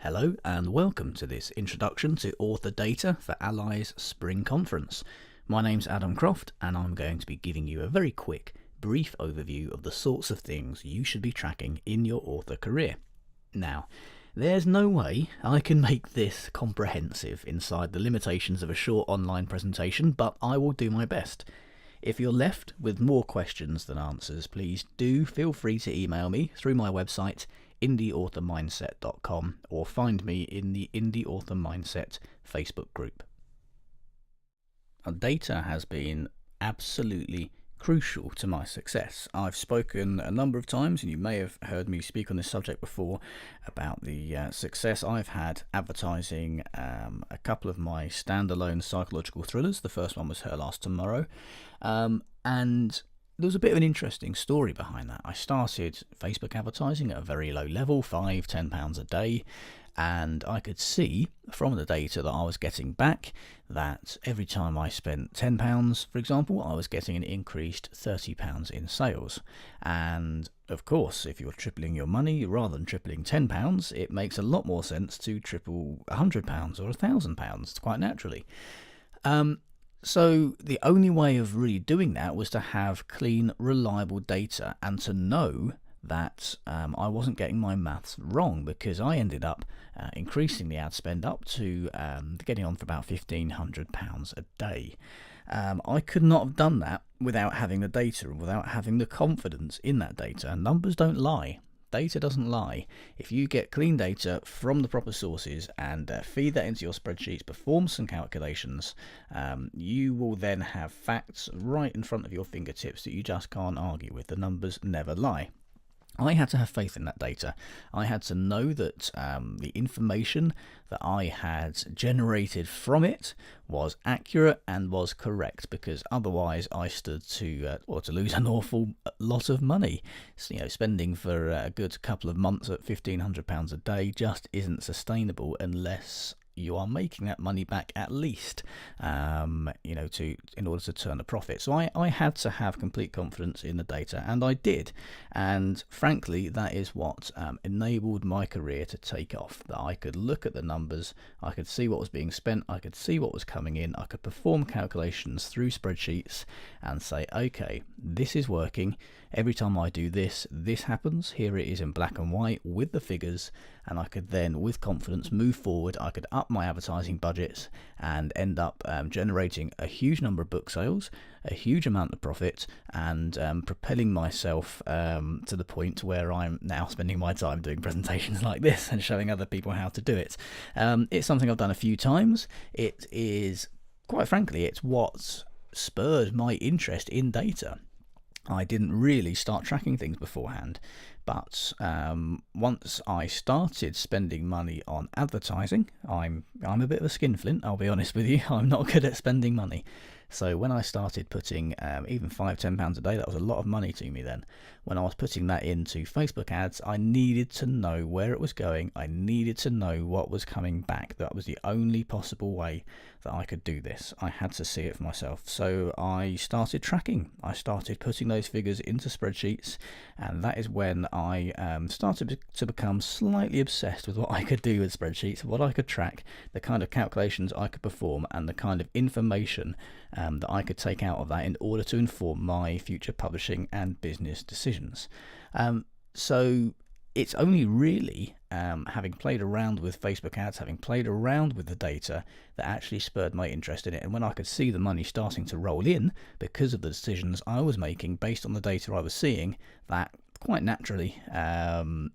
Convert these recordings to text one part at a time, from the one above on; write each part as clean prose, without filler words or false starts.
Hello and welcome to this introduction to author data for Ally's Spring Conference. My name's Adam Croft and I'm going to be giving you a very quick, brief overview of the sorts of things you should be tracking in your author career. Now, there's no way I can make this comprehensive inside the limitations of a short online presentation, but I will do my best. If you're left with more questions than answers, please do feel free to email me through my website indieauthormindset.com or find me in the Indie Author Mindset Facebook group. Now, data has been absolutely crucial to my success. I've spoken a number of times, and you may have heard me speak on this subject before, about the success I've had advertising a couple of my standalone psychological thrillers. The first one was Her Last Tomorrow, and there was a bit of an interesting story behind that. I started Facebook advertising at a very low level, £5-10 a day, and I could see from the data that I was getting back that every time I spent £10, for example, I was getting an increased £30 in sales. And of course, if you're tripling your money rather than tripling £10, it makes a lot more sense to triple £100 or £1,000 quite naturally. So the only way of really doing that was to have clean, reliable data and to know that I wasn't getting my maths wrong, because I ended up increasing the ad spend up to getting on for about £1,500 a day. I could not have done that without having the data and without having the confidence in that data. And numbers don't lie. Data doesn't lie. If you get clean data from the proper sources and feed that into your spreadsheets, perform some calculations, you will then have facts right in front of your fingertips that you just can't argue with. The numbers never lie. I had to have faith in that data. I had to know that the information that I had generated from it was accurate and was correct, because otherwise I stood to lose an awful lot of money. So, spending for a good couple of months at £1,500 a day just isn't sustainable unless you are making that money back at least, in order to turn a profit. So I had to have complete confidence in the data, and I did. And frankly, that is what enabled my career to take off. That I could look at the numbers, I could see what was being spent, I could see what was coming in, I could perform calculations through spreadsheets and say, okay, this is working. Every time I do this, this happens. Here it is in black and white with the figures, and I could then, with confidence, move forward. I could up my advertising budgets and end up generating a huge number of book sales, a huge amount of profit, and propelling myself to the point where I'm now spending my time doing presentations like this and showing other people how to do it. It's something I've done a few times. It is, quite frankly, it's what spurred my interest in data. I didn't really start tracking things beforehand, but once I started spending money on advertising, I'm a bit of a skinflint, I'll be honest with you. I'm not good at spending money. So when I started putting even £5-10 a day, that was a lot of money to me then. When I was putting that into Facebook ads, I needed to know where it was going. I needed to know what was coming back. That was the only possible way that I could do this. I had to see it for myself. So I started tracking. I started putting those figures into spreadsheets, and that is when I started to become slightly obsessed with what I could do with spreadsheets, what I could track, the kind of calculations I could perform, and the kind of information that I could take out of that in order to inform my future publishing and business decisions. So it's only really having played around with Facebook ads, having played around with the data, that actually spurred my interest in it. And when I could see the money starting to roll in because of the decisions I was making based on the data I was seeing, that quite naturally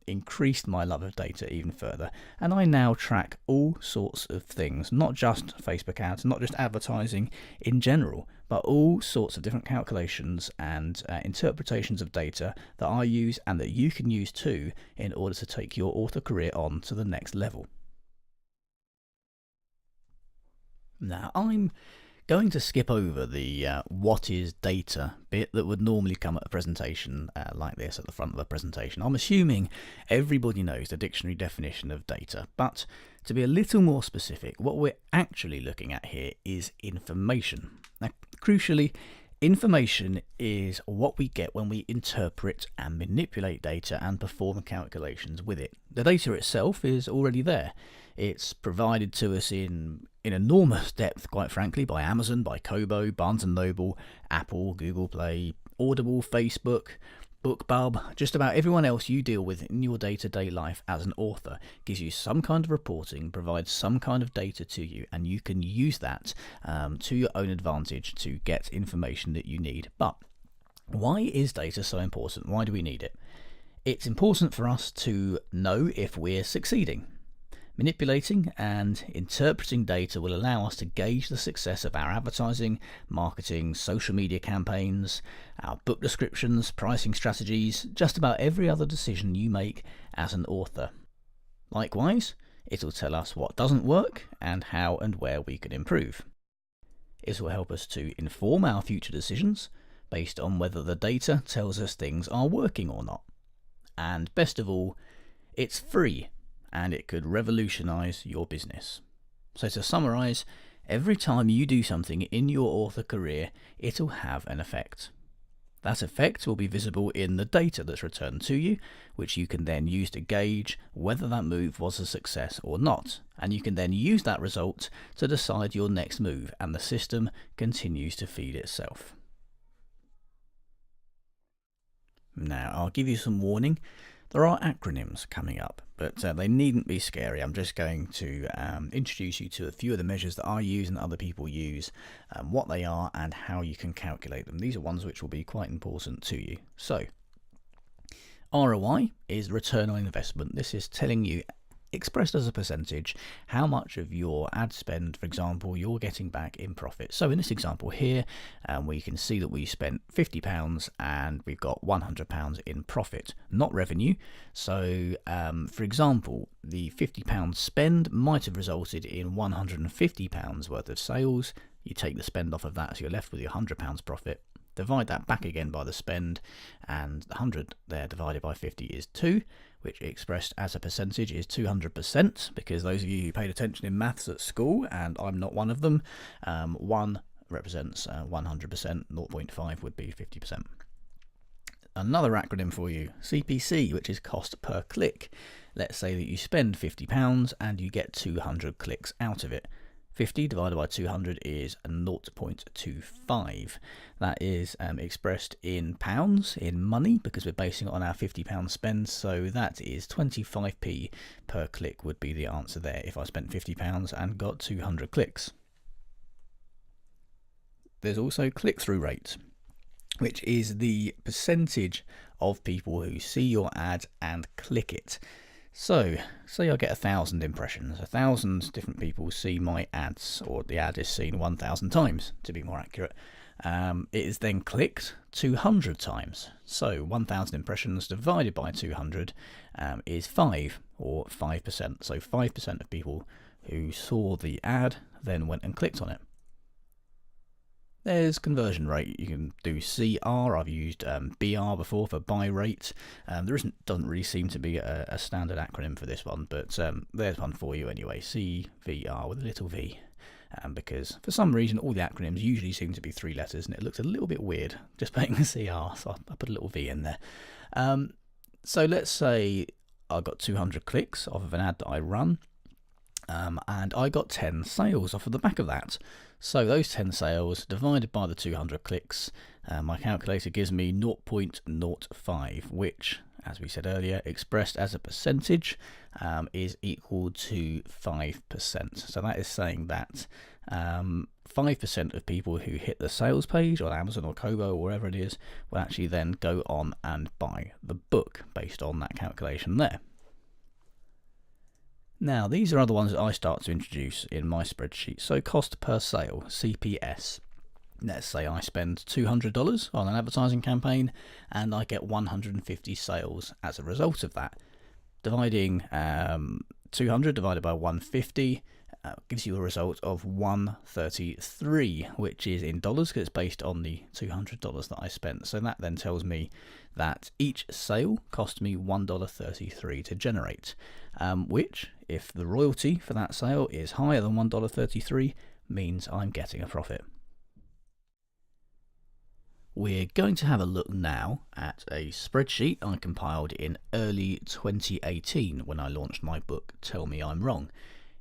increased my love of data even further. And I now track all sorts of things, not just Facebook ads, not just advertising in general, but all sorts of different calculations and interpretations of data that I use and that you can use too in order to take your author career on to the next level. Now, I'm going to skip over the what is data bit that would normally come at a presentation like this at the front of a presentation. I'm assuming everybody knows the dictionary definition of data, but to be a little more specific, what we're actually looking at here is information. Now, crucially, Information is what we get when we interpret and manipulate data and perform calculations with it. The data itself is already there. It's provided to us in enormous depth, quite frankly, by Amazon, by Kobo, Barnes & Noble, Apple, Google Play, Audible, Facebook, BookBub. Just about everyone else you deal with in your day-to-day life as an author gives you some kind of reporting, provides some kind of data to you, and you can use that to your own advantage to get information that you need. But why is data so important? Why do we need it? It's important for us to know if we're succeeding. Manipulating and interpreting data will allow us to gauge the success of our advertising, marketing, social media campaigns, our book descriptions, pricing strategies, just about every other decision you make as an author. Likewise, it will tell us what doesn't work and how and where we can improve. It will help us to inform our future decisions based on whether the data tells us things are working or not. And best of all, it's free, and it could revolutionize your business. So to summarize, every time you do something in your author career, it'll have an effect. That effect will be visible in the data that's returned to you, which you can then use to gauge whether that move was a success or not. And you can then use that result to decide your next move, and the system continues to feed itself. Now, I'll give you some warning. There are acronyms coming up, but they needn't be scary. I'm just going to introduce you to a few of the measures that I use and other people use, what they are and how you can calculate them. These are ones which will be quite important to you. So, ROI is return on investment. This is telling you, expressed as a percentage, how much of your ad spend, for example, you're getting back in profit. So in this example here, we can see that we spent £50 and we've got £100 in profit, not revenue. So for example, the £50 spend might have resulted in £150 worth of sales. You take the spend off of that, so you're left with your £100 profit. Divide that back again by the spend, and the 100 there divided by 50 is 2, which expressed as a percentage is 200%, because those of you who paid attention in maths at school, and I'm not one of them, 1 represents 100%, 0.5 would be 50%. Another acronym for you, CPC, which is cost per click. Let's say that you spend £50 and you get 200 clicks out of it. 50 divided by 200 is 0.25. That is expressed in pounds, in money, because we're basing it on our £50 spend, so that is 25p per click would be the answer there if I spent £50 and got 200 clicks. There's also click-through rate, which is the percentage of people who see your ad and click it. So, say I get 1,000 impressions, 1,000 different people see my ads, or the ad is seen 1,000 times, to be more accurate. It is then clicked 200 times. So 1,000 impressions divided by 200 is 5, or 5%. So 5% of people who saw the ad then went and clicked on it. There's conversion rate. You can do CR. I've used BR before for buy rate. Doesn't really seem to be a standard acronym for this one, but there's one for you anyway. CVR with a little v, because for some reason all the acronyms usually seem to be 3 letters, and it looks a little bit weird just putting the CR. So I put a little v in there. So let's say I got 200 clicks off of an ad that I run. And I got 10 sales off of the back of that. So those 10 sales divided by the 200 clicks, my calculator gives me 0.05, which, as we said earlier, expressed as a percentage, is equal to 5%. So that is saying that 5% of people who hit the sales page on Amazon or Kobo or wherever it is will actually then go on and buy the book based on that calculation there. Now, these are other ones that I start to introduce in my spreadsheet. So cost per sale, CPS. Let's say I spend $200 on an advertising campaign and I get 150 sales as a result of that. Dividing 200 divided by 150 gives you a result of 133, which is in dollars because it's based on the $200 that I spent. So that then tells me that each sale cost me $1.33 to generate, which, if the royalty for that sale is higher than $1.33, means I'm getting a profit. We're going to have a look now at a spreadsheet I compiled in early 2018 when I launched my book, Tell Me I'm Wrong.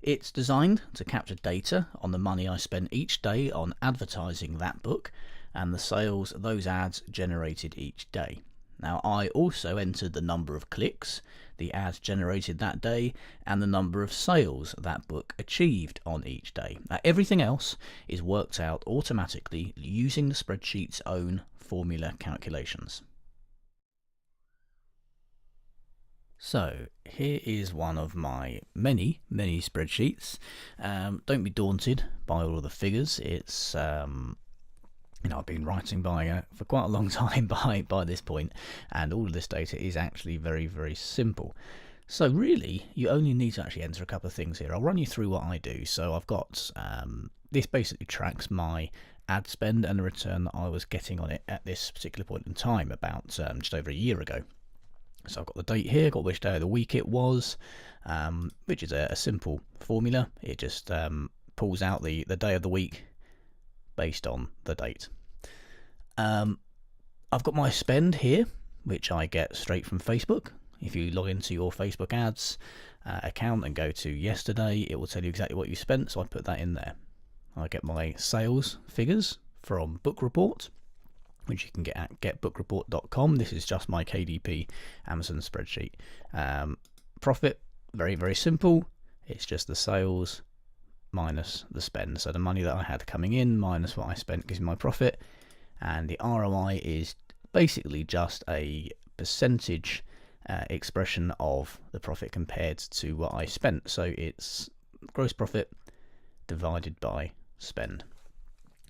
It's designed to capture data on the money I spent each day on advertising that book and the sales those ads generated each day. Now, I also entered the number of clicks the ad generated that day and the number of sales that book achieved on each day. Now, everything else is worked out automatically using the spreadsheet's own formula calculations. So here is one of my many spreadsheets. Don't be daunted by all of the figures. It's I've been writing for quite a long time by this point, and all of this data is actually very simple. So really, you only need to actually enter a couple of things here. I'll run you through what I do. So I've got this basically tracks my ad spend and the return that I was getting on it at this particular point in time, about just over a year ago. So I've got the date here, got which day of the week it was, which is a simple formula. It just pulls out the day of the week based on the date. I've got my spend here, which I get straight from Facebook. If you log into your Facebook ads account and go to yesterday, it will tell you exactly what you spent, so I put that in there. I get my sales figures from Book Report, which you can get at getbookreport.com. This is just my KDP Amazon spreadsheet. Profit, very simple. It's just the sales minus the spend. So the money that I had coming in minus what I spent gives me my profit. And the ROI is basically just a percentage expression of the profit compared to what I spent. So it's gross profit divided by spend.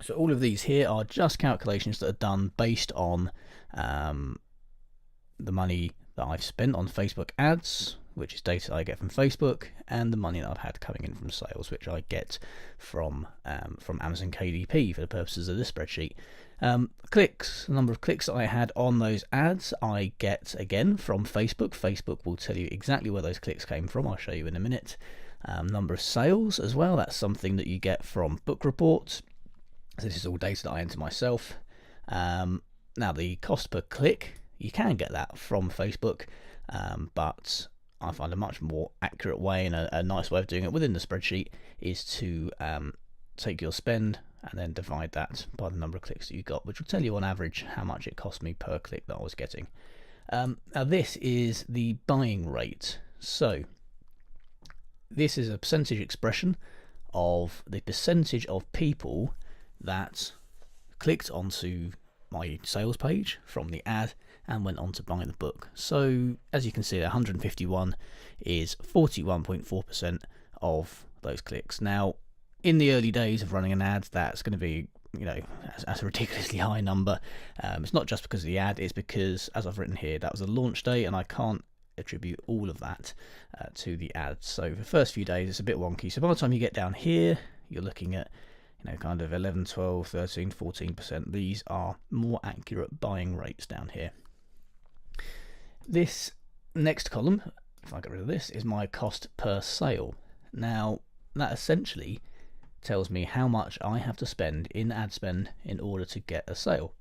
So all of these here are just calculations that are done based on the money that I've spent on Facebook ads, which is data I get from Facebook, and the money that I've had coming in from sales, which I get from Amazon KDP for the purposes of this spreadsheet. Clicks, the number of clicks that I had on those ads, I get again from Facebook. Facebook will tell you exactly where those clicks came from. I'll show you in a minute. Number of sales as well, that's something that you get from Book Report. So this is all data that I enter myself. Now the cost per click, you can get that from Facebook, but I find a much more accurate way and a nice way of doing it within the spreadsheet is to take your spend and then divide that by the number of clicks that you got, which will tell you on average how much it cost me per click that I was getting. Now this is the buying rate. So this is a percentage expression of the percentage of people that clicked onto my sales page from the ad and went on to buy the book. So as you can see, 151 is 41.4% of those clicks. Now, in the early days of running an ad, that's going to be, that's a ridiculously high number. It's not just because of the ad, it's because, as I've written here, that was a launch day and I can't attribute all of that to the ad. So for the first few days, it's a bit wonky. So by the time you get down here, you're looking at kind of 11, 12, 13, 14%. These are more accurate buying rates down here. This next column, if I get rid of this, is my cost per sale. Now, that essentially tells me how much I have to spend in ad spend in order to get a sale.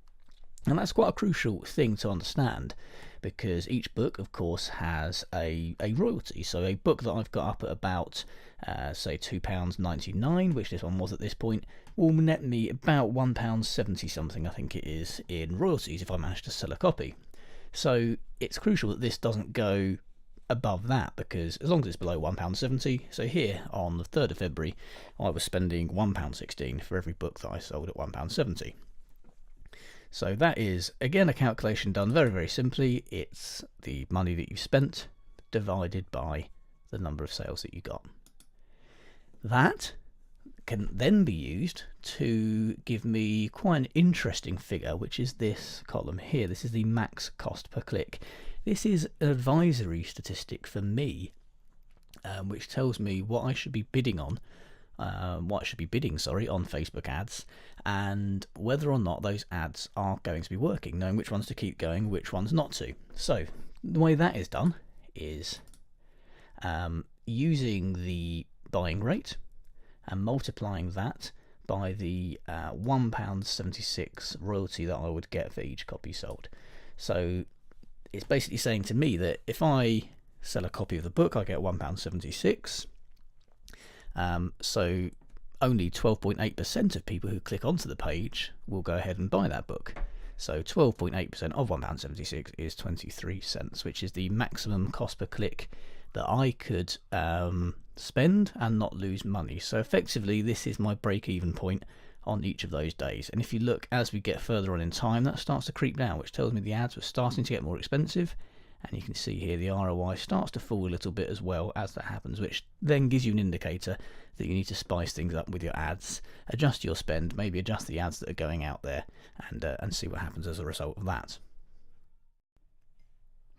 And that's quite a crucial thing to understand, because each book, of course, has a royalty. So a book that I've got up at about, say, £2.99, which this one was at this point, will net me about £1.70 something, I think it is, in royalties if I manage to sell a copy. So it's crucial that this doesn't go above that, because as long as it's below £1.70, so here on the 3rd of February, I was spending £1.16 for every book that I sold at £1.70. So that is, again, a calculation done very simply. It's the money that you spent divided by the number of sales that you got. That can then be used to give me quite an interesting figure, which is this column here. This is the max cost per click. This is an advisory statistic for me, which tells me what I should be bidding on, on Facebook ads, and whether or not those ads are going to be working, knowing which ones to keep going, which ones not to. So the way that is done is using the buying rate and multiplying that by the £1.76 royalty that I would get for each copy sold. So it's basically saying to me that if I sell a copy of the book, I get £1.76. So only 12.8% of people who click onto the page will go ahead and buy that book. So 12.8% of £1.76 is 23 cents, which is the maximum cost per click that I could spend and not lose money. So effectively, this is my break-even point on each of those days. And if you look as we get further on in time, that starts to creep down, which tells me the ads were starting to get more expensive. And you can see here the ROI starts to fall a little bit as well as that happens, which then gives you an indicator that you need to spice things up with your ads, adjust your spend, maybe adjust the ads that are going out there, and see what happens as a result of that.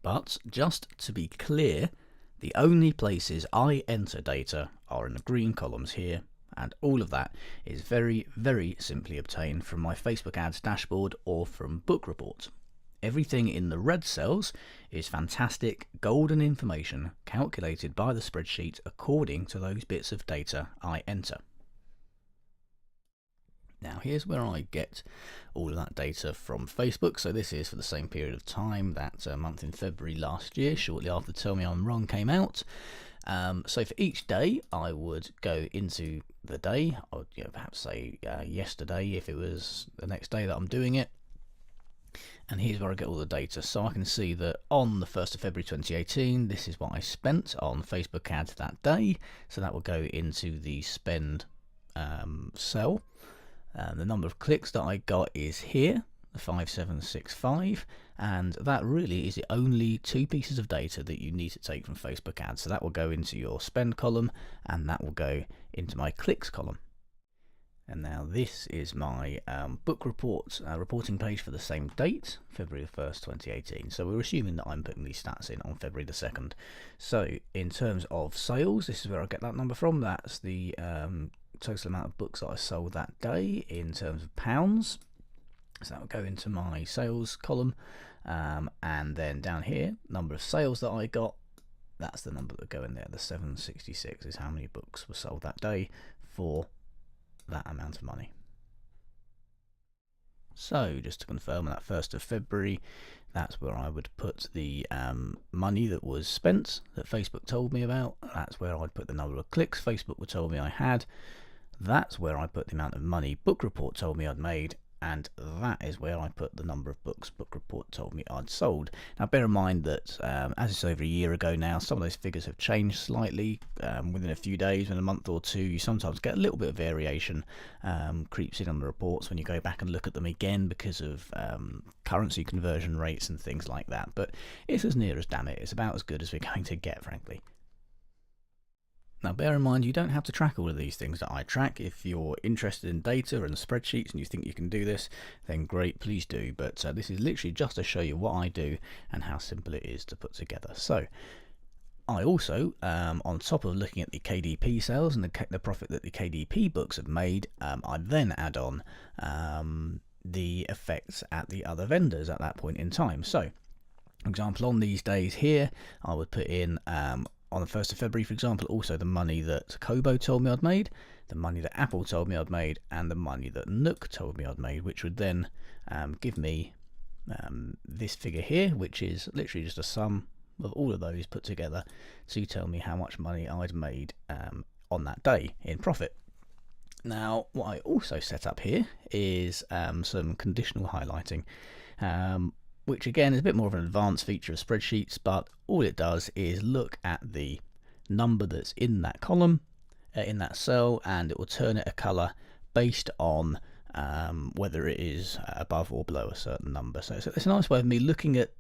But just to be clear, the only places I enter data are in the green columns here, and all of that is very, very simply obtained from my Facebook ads dashboard or from Book Report. Everything in the red cells is fantastic golden information calculated by the spreadsheet according to those bits of data I enter. Now here's where I get all of that data from Facebook. So this is for the same period of time, that month in February last year, shortly after Tell Me I'm Wrong came out. So for each day, I would go into the day. I would perhaps say yesterday if it was the next day that I'm doing it. And here's where I get all the data. So I can see that on the 1st of February 2018, this is what I spent on Facebook ads that day. So that will go into the spend cell. The number of clicks that I got is here, the 5765, and that really is the only two pieces of data that you need to take from Facebook ads. So that will go into your spend column, and that will go into my clicks column. And now this is my book report reporting page for the same date, February the 1st, 2018. So we're assuming that I'm putting these stats in on February the 2nd. So in terms of sales, this is where I get that number from. That's the total amount of books that I sold that day in terms of pounds. So that will go into my sales column. And then down here, number of sales that I got, that's the number that will go in there. The 766 is how many books were sold that day for that amount of money. So just to confirm, that 1st of February, that's where I would put the money that was spent that Facebook told me about. That's where I'd put the number of clicks Facebook would tell me I had. That's where I put the amount of money Book Report told me I'd made, and that is where I put the number of books Book Report told me I'd sold. Now bear in mind that as it's over a year ago now, some of those figures have changed slightly within a few days, in a month or two. You sometimes get a little bit of variation creeps in on the reports when you go back and look at them again because of currency conversion rates and things like that. But it's as near as damn it. It's about as good as we're going to get, frankly. Now bear in mind, you don't have to track all of these things that I track. If you're interested in data and spreadsheets and you think you can do this, then great, please do. But this is literally just to show you what I do and how simple it is to put together. So I also, on top of looking at the KDP sales and the profit that the KDP books have made, I then add on the effects at the other vendors at that point in time. So, for example, on these days here, I would put in on the 1st of February, for example, also the money that Kobo told me I'd made, the money that Apple told me I'd made, and the money that Nook told me I'd made, which would then give me this figure here, which is literally just a sum of all of those put together to tell me how much money I'd made on that day in profit. Now, what I also set up here is some conditional highlighting, which again is a bit more of an advanced feature of spreadsheets, but all it does is look at the number that's in that column, in that cell, and it will turn it a color based on whether it is above or below a certain number. So it's a nice way of me looking at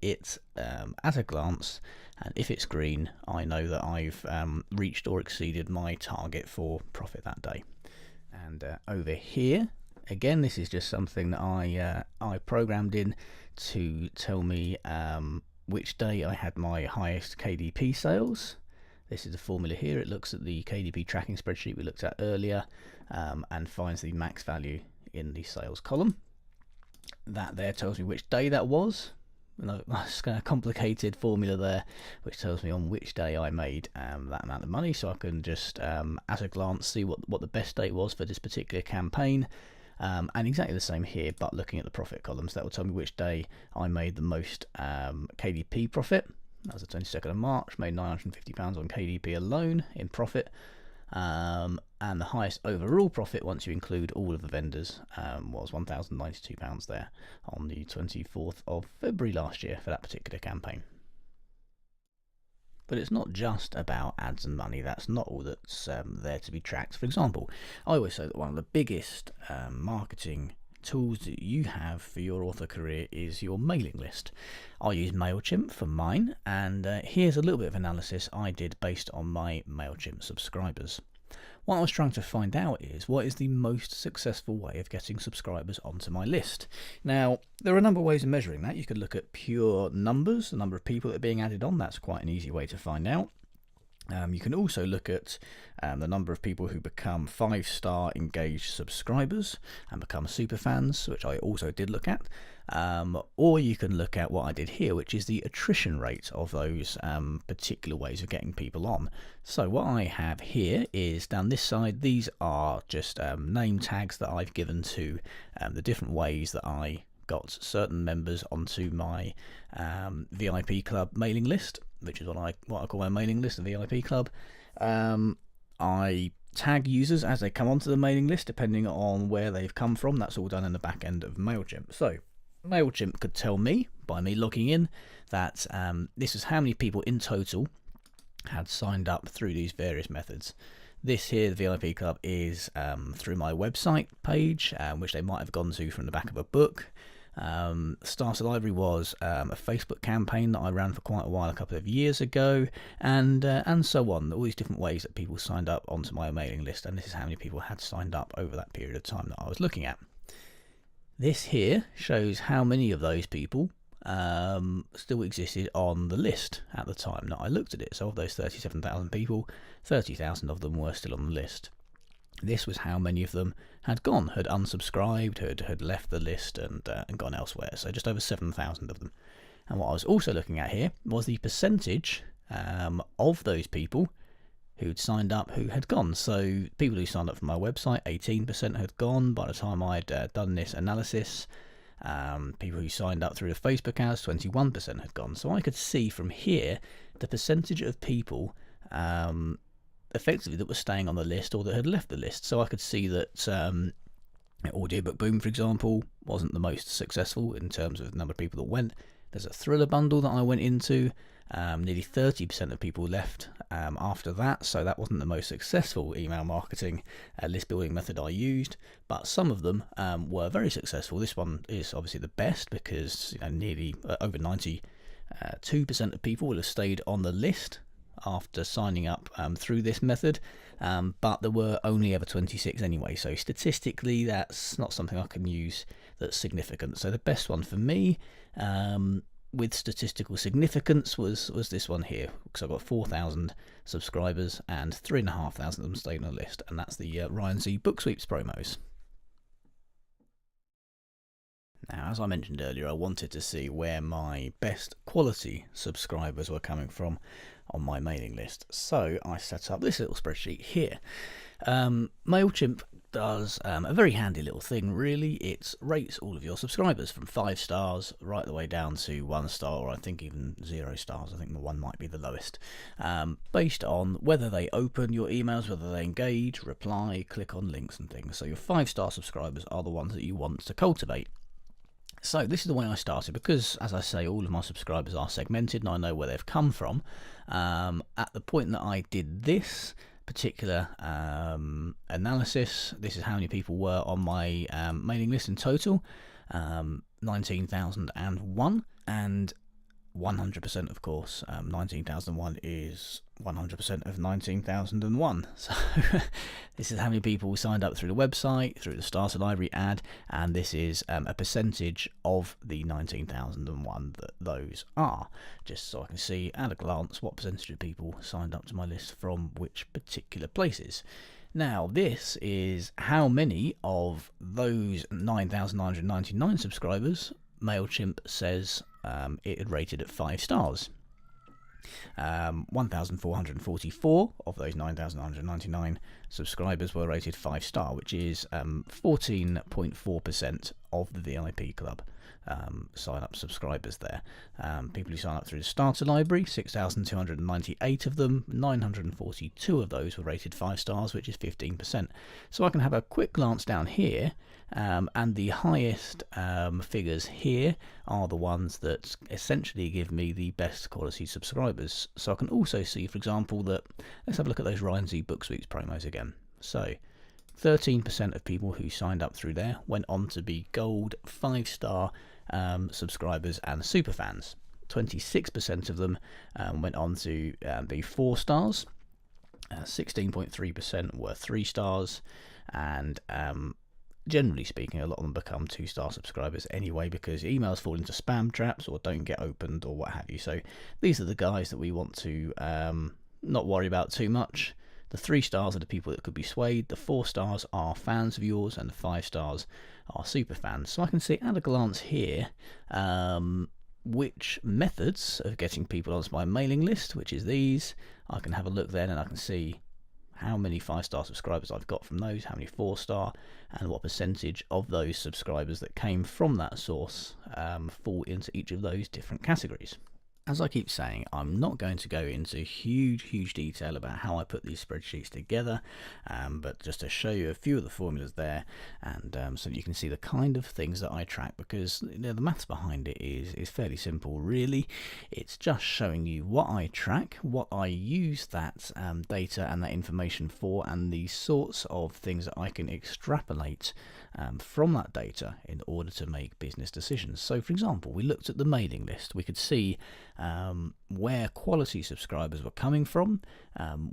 it at a glance, and if it's green, I know that I've reached or exceeded my target for profit that day. And over here, again, this is just something that I programmed in to tell me which day I had my highest KDP sales. This is the formula here. It looks at the KDP tracking spreadsheet we looked at earlier and finds the max value in the sales column. That there tells me which day that was, It's a complicated formula there, which tells me on which day I made that amount of money, so I can just at a glance see what the best date was for this particular campaign. And exactly the same here, but looking at the profit columns, that will tell me which day I made the most KDP profit. That was the 22nd of March, made £950 on KDP alone in profit. And the highest overall profit, once you include all of the vendors, was £1,092 there on the 24th of February last year for that particular campaign. But it's not just about ads and money. That's not all that's there to be tracked. For example, I always say that one of the biggest marketing tools that you have for your author career is your mailing list. I use MailChimp for mine, and here's a little bit of analysis I did based on my MailChimp subscribers. What I was trying to find out is what is the most successful way of getting subscribers onto my list. Now, there are a number of ways of measuring that. You could look at pure numbers, the number of people that are being added on. That's quite an easy way to find out. You can also look at the number of people who become 5-star engaged subscribers and become super fans, which I also did look at. Or you can look at what I did here, which is the attrition rate of those particular ways of getting people on. So what I have here is down this side, these are just name tags that I've given to the different ways that I got certain members onto my VIP club mailing list, which is what I call my mailing list, the VIP club. I tag users as they come onto the mailing list depending on where they've come from. That's all done in the back end of MailChimp. So MailChimp could tell me, by me logging in, that this is how many people in total had signed up through these various methods. This here, the VIP Club, is through my website page, which they might have gone to from the back of a book. Starter Library was a Facebook campaign that I ran for quite a while a couple of years ago, and so on. All these different ways that people signed up onto my mailing list, and this is how many people had signed up over that period of time that I was looking at. This here shows how many of those people still existed on the list at the time that I looked at it. So of those 37,000 people, 30,000 of them were still on the list. This was how many of them had gone, had unsubscribed, had left the list and gone elsewhere. So just over 7,000 of them. And what I was also looking at here was the percentage of those people who'd signed up who had gone. So people who signed up from my website, 18% had gone by the time I'd done this analysis. People who signed up through the Facebook ads, 21% had gone. So I could see from here the percentage of people effectively that were staying on the list or that had left the list. So I could see that Audiobook Boom, for example, wasn't the most successful in terms of the number of people that went. There's a thriller bundle that I went into. Nearly 30% of people left after that, so that wasn't the most successful email marketing list building method I used, but some of them were very successful. This one is obviously the best because nearly over 92% of people will have stayed on the list after signing up through this method, but there were only ever 26 anyway, so statistically that's not something I can use that's significant. So the best one for me with statistical significance was this one here, because I've got 4,000 subscribers and 3,500 of them stayed on the list, and that's the Ryan Z Book Sweeps promos. Now, as I mentioned earlier, I wanted to see where my best quality subscribers were coming from on my mailing list. So I set up this little spreadsheet here. MailChimp does a very handy little thing, really. It rates all of your subscribers from 5 stars right the way down to 1 star, or I think even 0 stars. I think the 1 might be the lowest, based on whether they open your emails, whether they engage, reply, click on links and things. So your 5-star subscribers are the ones that you want to cultivate. So this is the way I started, because as I say, all of my subscribers are segmented and I know where they've come from. At the point that I did this particular analysis, this is how many people were on my mailing list in total, 19,001, and 100% of course, 19,001 is 100% of 19,001. So this is how many people signed up through the website, through the Starter Library ad, and this is a percentage of the 19,001 that those are, just so I can see at a glance what percentage of people signed up to my list from which particular places. Now this is how many of those 9,999 subscribers MailChimp says it had rated at 5 stars. 1,444 of those 9,199 subscribers were rated 5-star, which is 14.4% of the VIP club sign-up subscribers there. People who sign up through the starter library, 6,298 of them, 942 of those were rated 5 stars, which is 15%. So I can have a quick glance down here, and the highest figures here are the ones that essentially give me the best quality subscribers. So I can also see, for example, that let's have a look at those Ryan Z Book Suites promos again. So 13% of people who signed up through there went on to be gold 5-star subscribers and super fans. 26% of them went on to be 4 stars. 16.3% were 3 stars, and generally speaking, a lot of them become 2-star subscribers anyway, because emails fall into spam traps or don't get opened or what have you. So these are the guys that we want to not worry about too much. The 3 stars are the people that could be swayed, the 4 stars are fans of yours, and the 5 stars are super fans. So I can see at a glance here which methods of getting people onto my mailing list, which is these. I can have a look then and I can see how many 5-star subscribers I've got from those, how many 4-star, and what percentage of those subscribers that came from that source fall into each of those different categories. As I keep saying, I'm not going to go into huge detail about how I put these spreadsheets together, but just to show you a few of the formulas there, and so that you can see the kind of things that I track, because the maths behind it is fairly simple really. It's just showing you what I track, what I use that data and that information for, and the sorts of things that I can extrapolate from that data in order to make business decisions. So for example, we looked at the mailing list. We could see where quality subscribers were coming from,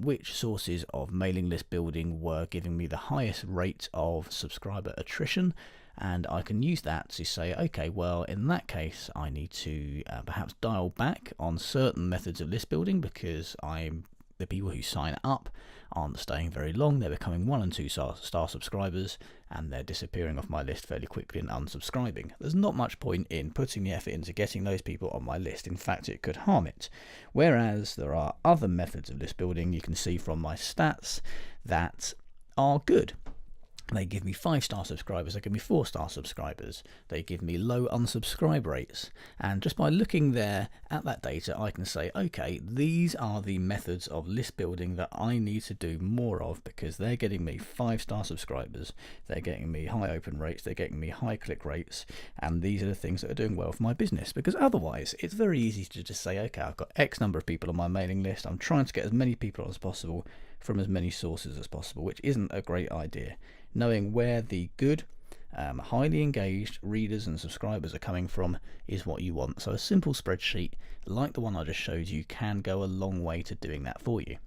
which sources of mailing list building were giving me the highest rate of subscriber attrition, and I can use that to say, okay, well in that case I need to perhaps dial back on certain methods of list building, because the people who sign up aren't staying very long. They're becoming 1 and 2 star subscribers, and they're disappearing off my list fairly quickly and unsubscribing. There's not much point in putting the effort into getting those people on my list. In fact, it could harm it. Whereas there are other methods of list building you can see from my stats that are good. They give me 5-star subscribers, they give me 4-star subscribers, they give me low unsubscribe rates, and just by looking there at that data I can say, okay, these are the methods of list building that I need to do more of, because they're getting me 5-star subscribers, they're getting me high open rates, they're getting me high click rates, and these are the things that are doing well for my business. Because otherwise it's very easy to just say, okay, I've got X number of people on my mailing list, I'm trying to get as many people as possible from as many sources as possible, which isn't a great idea. Knowing where the good, highly engaged readers and subscribers are coming from is what you want. So a simple spreadsheet like the one I just showed you can go a long way to doing that for you.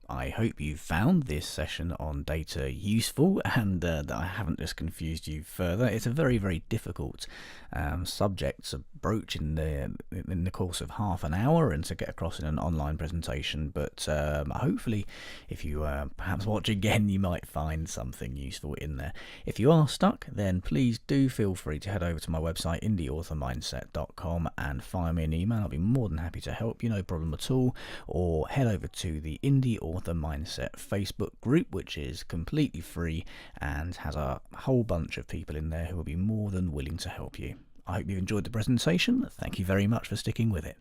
I hope you found this session on data useful, and that I haven't just confused you further. It's a very difficult subject to broach in the course of half an hour and to get across in an online presentation, but hopefully if you perhaps watch again you might find something useful in there. If you are stuck, then please do feel free to head over to my website indieauthormindset.com and fire me an email. I'll be more than happy to help you, no problem at all. Or head over to the Indie Author Mindset Facebook group, which is completely free and has a whole bunch of people in there who will be more than willing to help you. I hope you've enjoyed the presentation. Thank you very much for sticking with it.